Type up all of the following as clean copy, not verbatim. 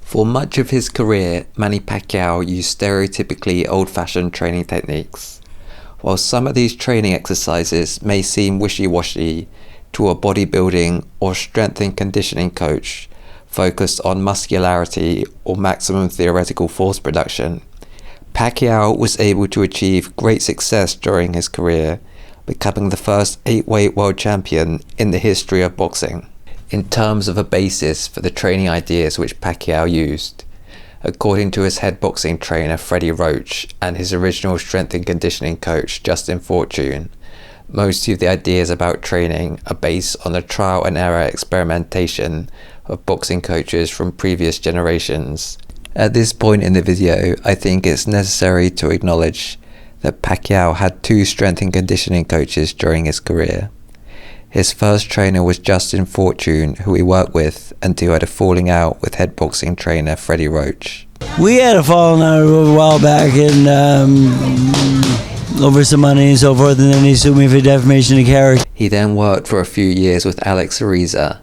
For much of his career, Manny Pacquiao used stereotypically old-fashioned training techniques. While some of these training exercises may seem wishy-washy to a bodybuilding or strength and conditioning coach focused on muscularity or maximum theoretical force production, Pacquiao was able to achieve great success during his career, becoming the first 8-weight world champion in the history of boxing. In terms of a basis for the training ideas which Pacquiao used, according to his head boxing trainer Freddie Roach and his original strength and conditioning coach Justin Fortune, most of the ideas about training are based on the trial and error experimentation of boxing coaches from previous generations. At this point in the video, I think it's necessary to acknowledge that Pacquiao had 2 strength and conditioning coaches during his career. His first trainer was Justin Fortune, who he worked with until he had a falling out with head boxing trainer Freddie Roach. We had a falling out a while back and over some money and so forth, and then he sued me for defamation of character. He then worked for a few years with Ariza,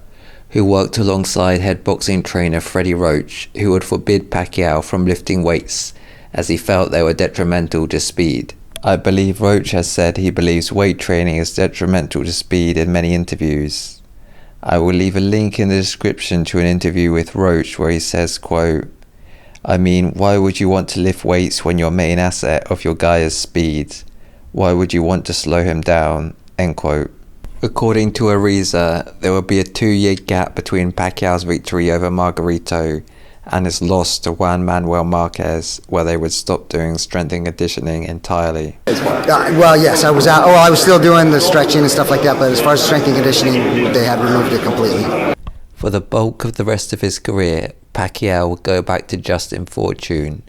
who worked alongside head boxing trainer Freddie Roach, who would forbid Pacquiao from lifting weights as he felt they were detrimental to speed. I believe Roach has said he believes weight training is detrimental to speed in many interviews. I will leave a link in the description to an interview with Roach where he says, quote, "I mean, why would you want to lift weights when your main asset of your guy is speed? Why would you want to slow him down?" End quote. According to Ariza, there would be a 2-year gap between Pacquiao's victory over Margarito and his loss to Juan Manuel Marquez, where they would stop doing strength and conditioning entirely. Well, yes, I was out. Oh, I was still doing the stretching and stuff like that, but as far as strength and conditioning, they had removed it completely. For the bulk of the rest of his career, Pacquiao would go back to Justin Fortune,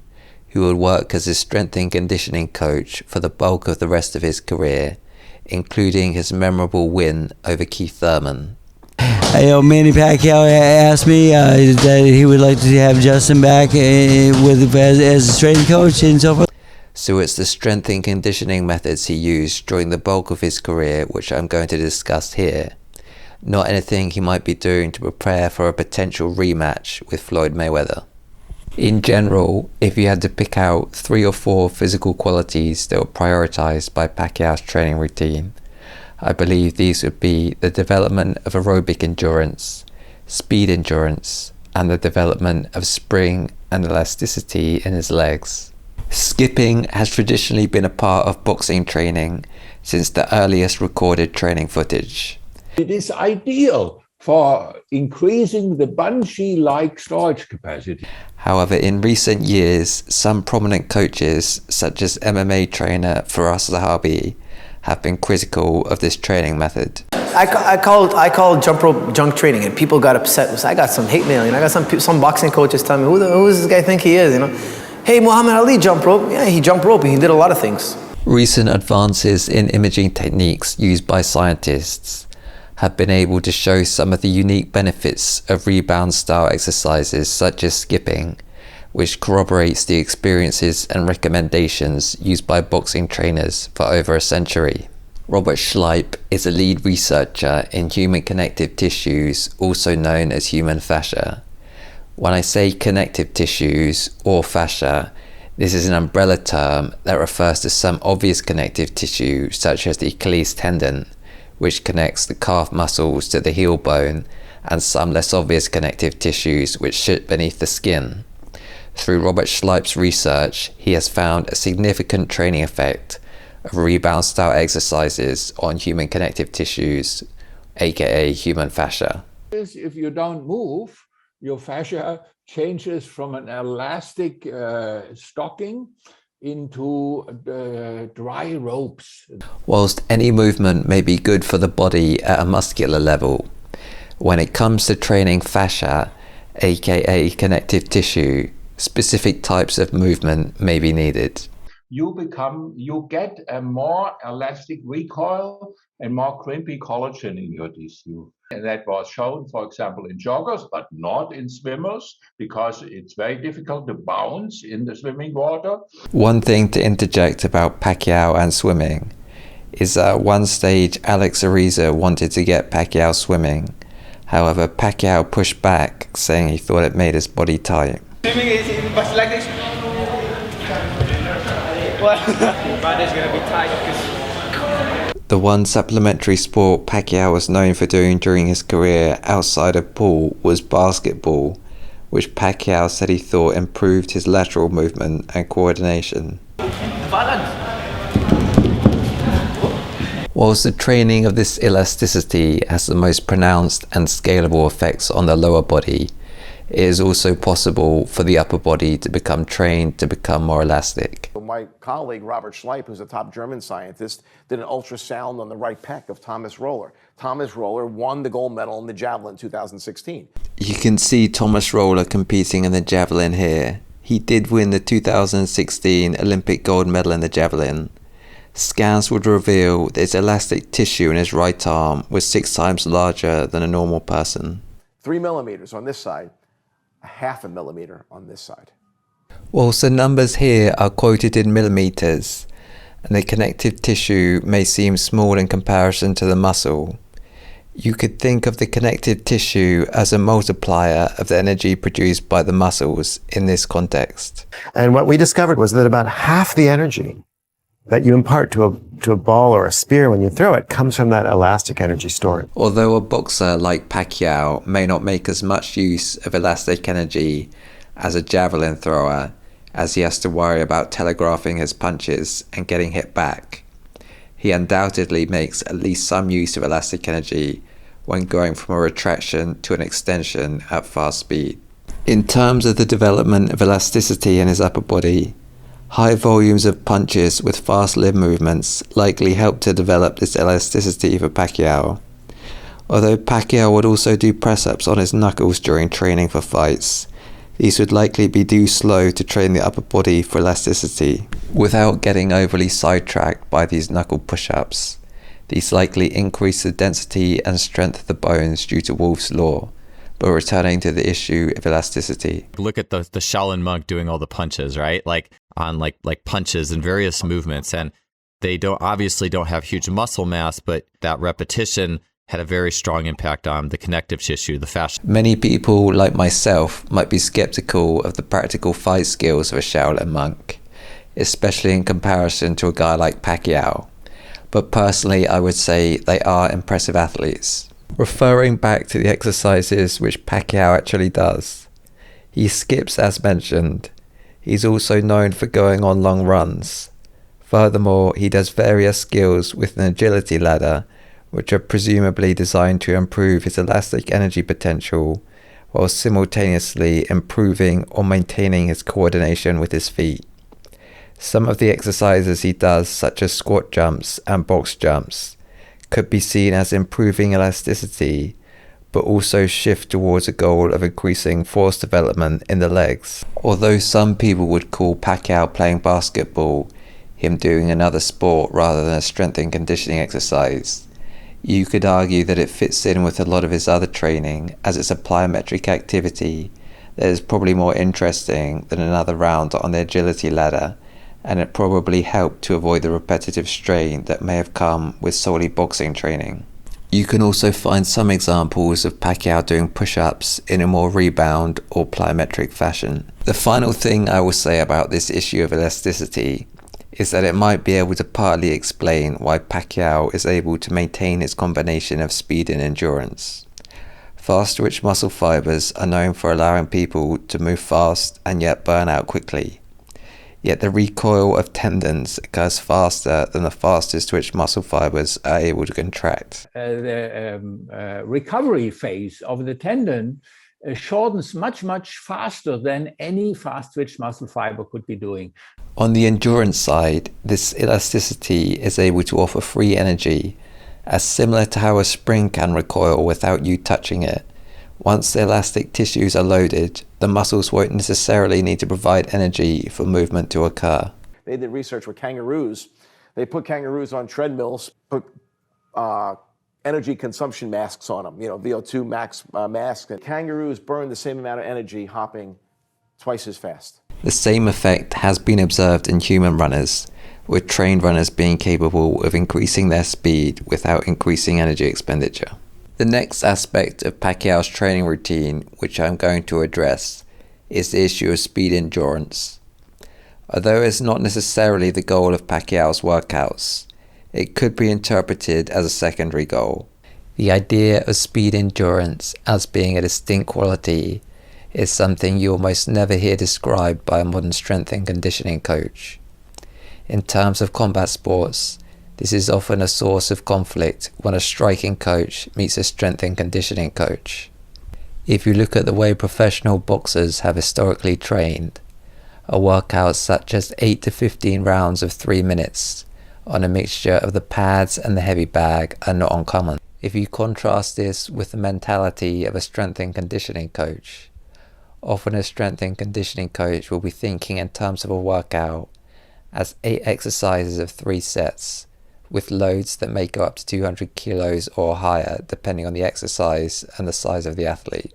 who would work as his strength and conditioning coach for the bulk of the rest of his career, including his memorable win over Keith Thurman. Manny Pacquiao asked me that he would like to have Justin back as a strength coach and so forth. So it's the strength and conditioning methods he used during the bulk of his career which I'm going to discuss here, not anything he might be doing to prepare for a potential rematch with Floyd Mayweather. In general, if you had to pick out 3 or 4 physical qualities that were prioritized by Pacquiao's training routine, I believe these would be the development of aerobic endurance, speed endurance, and the development of spring and elasticity in his legs. Skipping has traditionally been a part of boxing training since the earliest recorded training footage. It is ideal for increasing the bungee-like storage capacity. However, in recent years, some prominent coaches, such as MMA trainer Firas Zahabi, have been critical of this training method. I called jump rope junk training, and people got upset. I got some hate mail. I got some boxing coaches telling me, who does this guy think he is? Hey, Muhammad Ali jumped rope. Yeah, he jumped rope. He did a lot of things. Recent advances in imaging techniques used by scientists have been able to show some of the unique benefits of rebound-style exercises such as skipping, which corroborates the experiences and recommendations used by boxing trainers for over a century. Robert Schleip is a lead researcher in human connective tissues, also known as human fascia. When I say connective tissues or fascia, this is an umbrella term that refers to some obvious connective tissue such as the Achilles tendon, which connects the calf muscles to the heel bone, and some less obvious connective tissues which sit beneath the skin. Through Robert Schleip's research, he has found a significant training effect of rebound-style exercises on human connective tissues, aka human fascia. If you don't move, your fascia changes from an elastic stocking into dry ropes. Whilst any movement may be good for the body at a muscular level, when it comes to training fascia, aka connective tissue, specific types of movement may be needed. You get a more elastic recoil and more crimpy collagen in your tissue. And that was shown, for example, in joggers, but not in swimmers, because it's very difficult to bounce in the swimming water. One thing to interject about Pacquiao and swimming is that at one stage Alex Ariza wanted to get Pacquiao swimming. However, Pacquiao pushed back, saying he thought it made his body tight. Swimming is like this. Well, body's gonna be tight because The one supplementary sport Pacquiao was known for doing during his career outside of pool was basketball, which Pacquiao said he thought improved his lateral movement and coordination. balance. Whilst the training of this elasticity has the most pronounced and scalable effects on the lower body, it is also possible for the upper body to become trained to become more elastic. My colleague, Robert Schleip, who's a top German scientist, did an ultrasound on the right pec of Thomas Roller. Thomas Roller won the gold medal in the javelin in 2016. You can see Thomas Roller competing in the javelin here. He did win the 2016 Olympic gold medal in the javelin. Scans would reveal that his elastic tissue in his right arm was 6 times larger than a normal person. 3 millimeters on this side, a half a millimeter on this side. Whilst the numbers here are quoted in millimeters, and the connective tissue may seem small in comparison to the muscle, you could think of the connective tissue as a multiplier of the energy produced by the muscles in this context. And what we discovered was that about half the energy that you impart to a ball or a spear when you throw it comes from that elastic energy stored. Although a boxer like Pacquiao may not make as much use of elastic energy as a javelin thrower, as he has to worry about telegraphing his punches and getting hit back, he undoubtedly makes at least some use of elastic energy when going from a retraction to an extension at fast speed. In terms of the development of elasticity in his upper body, high volumes of punches with fast limb movements likely help to develop this elasticity for Pacquiao. Although Pacquiao would also do press-ups on his knuckles during training for fights, these would likely be too slow to train the upper body for elasticity. Without getting overly sidetracked by these knuckle push-ups, these likely increase the density and strength of the bones due to Wolff's law. But returning to the issue of elasticity. Look at the Shaolin monk doing all the punches, right? Like on like punches and various movements, and they obviously don't have huge muscle mass, but that repetition had a very strong impact on the connective tissue, the fascia. Many people, like myself, might be skeptical of the practical fight skills of a Shaolin monk, especially in comparison to a guy like Pacquiao. But personally, I would say they are impressive athletes. Referring back to the exercises which Pacquiao actually does, he skips as mentioned. He's also known for going on long runs. Furthermore, he does various skills with an agility ladder, which are presumably designed to improve his elastic energy potential, while simultaneously improving or maintaining his coordination with his feet. Some of the exercises he does, such as squat jumps and box jumps, could be seen as improving elasticity, but also shift towards a goal of increasing force development in the legs. Although some people would call Pacquiao playing basketball him doing another sport rather than a strength and conditioning exercise, you could argue that it fits in with a lot of his other training, as it's a plyometric activity that is probably more interesting than another round on the agility ladder, and it probably helped to avoid the repetitive strain that may have come with solely boxing training. You can also find some examples of Pacquiao doing push-ups in a more rebound or plyometric fashion. The final thing I will say about this issue of elasticity is that it might be able to partly explain why Pacquiao is able to maintain his combination of speed and endurance. Fast-twitch muscle fibers are known for allowing people to move fast and yet burn out quickly. Yet the recoil of tendons occurs faster than the fastest twitch muscle fibers are able to contract. The recovery phase of the tendon shortens much faster than any fast twitch muscle fiber could be doing. On the endurance side, this elasticity is able to offer free energy, as similar to how a spring can recoil without you touching it. Once the elastic tissues are loaded, the muscles won't necessarily need to provide energy for movement to occur. They did research with kangaroos. They put kangaroos on treadmills, put energy consumption masks on them, VO2 max masks. And kangaroos burn the same amount of energy hopping twice as fast. The same effect has been observed in human runners, with trained runners being capable of increasing their speed without increasing energy expenditure. The next aspect of Pacquiao's training routine, which I'm going to address, is the issue of speed endurance. Although it's not necessarily the goal of Pacquiao's workouts, it could be interpreted as a secondary goal. The idea of speed endurance as being a distinct quality is something you almost never hear described by a modern strength and conditioning coach. In terms of combat sports, this is often a source of conflict when a striking coach meets a strength and conditioning coach. If you look at the way professional boxers have historically trained, a workout such as 8 to 15 rounds of 3 minutes on a mixture of the pads and the heavy bag are not uncommon. If you contrast this with the mentality of a strength and conditioning coach, often a strength and conditioning coach will be thinking in terms of a workout as 8 exercises of 3 sets with loads that may go up to 200 kilos or higher depending on the exercise and the size of the athlete.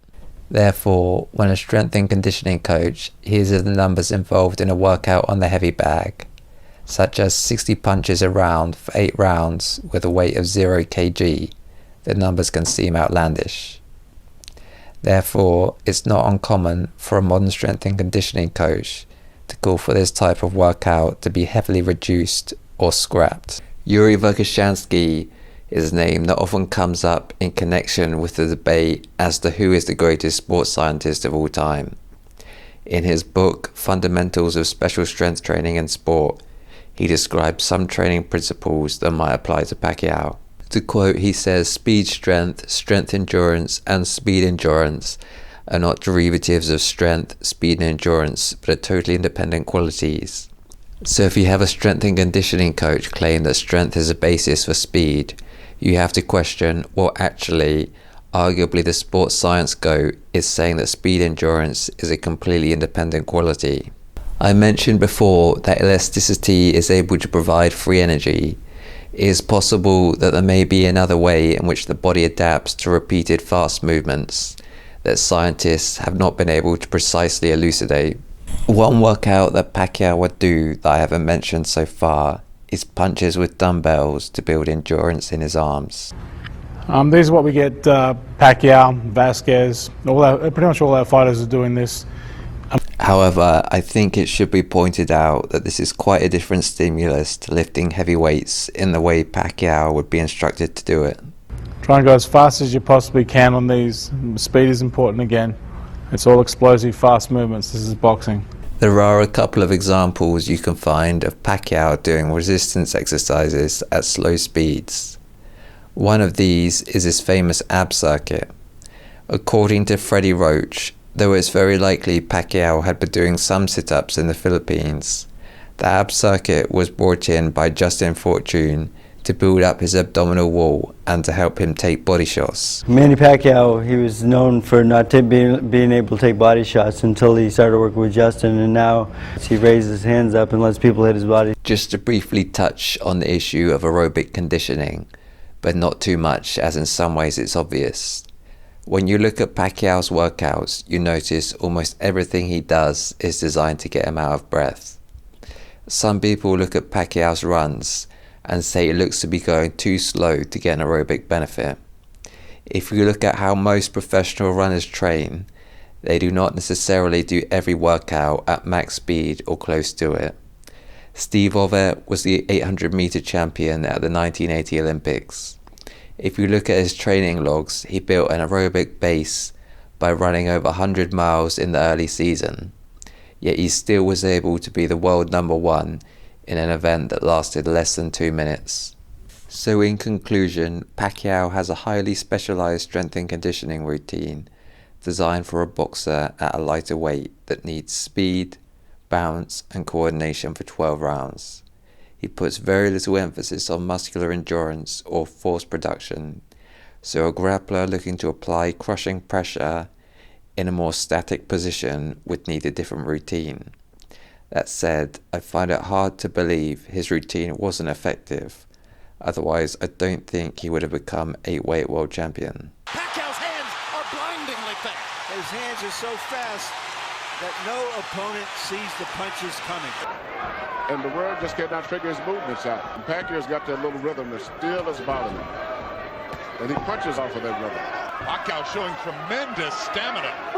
Therefore, when a strength and conditioning coach hears of the numbers involved in a workout on the heavy bag, such as 60 punches a round for 8 rounds with a weight of 0 kg, the numbers can seem outlandish. Therefore, it's not uncommon for a modern strength and conditioning coach to call for this type of workout to be heavily reduced or scrapped. Yuri Verkhoshansky is a name that often comes up in connection with the debate as to who is the greatest sports scientist of all time. In his book, Fundamentals of Special Strength Training in Sport, he describes some training principles that might apply to Pacquiao. To quote, he says, "Speed strength, strength endurance, and speed endurance are not derivatives of strength, speed, and endurance, but are totally independent qualities." So if you have a strength and conditioning coach claim that strength is a basis for speed, you have to question what actually, arguably the sports science goat, is saying that speed endurance is a completely independent quality. I mentioned before that elasticity is able to provide free energy. It is possible that there may be another way in which the body adapts to repeated fast movements that scientists have not been able to precisely elucidate. One workout that Pacquiao would do that I haven't mentioned so far is punches with dumbbells to build endurance in his arms. These are what we get Pacquiao, Vasquez, pretty much all our fighters are doing this. However, I think it should be pointed out that this is quite a different stimulus to lifting heavy weights in the way Pacquiao would be instructed to do it. Try and go as fast as you possibly can on these. Speed is important again. It's all explosive, fast movements. This is boxing. There are a couple of examples you can find of Pacquiao doing resistance exercises at slow speeds. One of these is his famous ab circuit. According to Freddie Roach, though it's very likely Pacquiao had been doing some sit-ups in the Philippines, the ab circuit was brought in by Justin Fortune to build up his abdominal wall and to help him take body shots. Manny Pacquiao, he was known for not being able to take body shots until he started working with Justin, and now he raises his hands up and lets people hit his body. Just to briefly touch on the issue of aerobic conditioning, but not too much, as in some ways it's obvious. When you look at Pacquiao's workouts, you notice almost everything he does is designed to get him out of breath. Some people look at Pacquiao's runs and say it looks to be going too slow to get an aerobic benefit. If you look at how most professional runners train, they do not necessarily do every workout at max speed or close to it. Steve Ovett was the 800-meter champion at the 1980 Olympics. If you look at his training logs, he built an aerobic base by running over 100 miles in the early season, yet he still was able to be the world number 1 in an event that lasted less than 2 minutes. So in conclusion, Pacquiao has a highly specialized strength and conditioning routine designed for a boxer at a lighter weight that needs speed, bounce and coordination for 12 rounds. He puts very little emphasis on muscular endurance or force production, so a grappler looking to apply crushing pressure in a more static position would need a different routine. That said, I find it hard to believe his routine wasn't effective. Otherwise, I don't think he would have become 8-weight world champion. Pacquiao's hands are blindingly fast. His hands are so fast that no opponent sees the punches coming. And the world just cannot figure his movements out. And Pacquiao's got that little rhythm that still is bothering him. and he punches off of that rubber. Pacquiao showing tremendous stamina.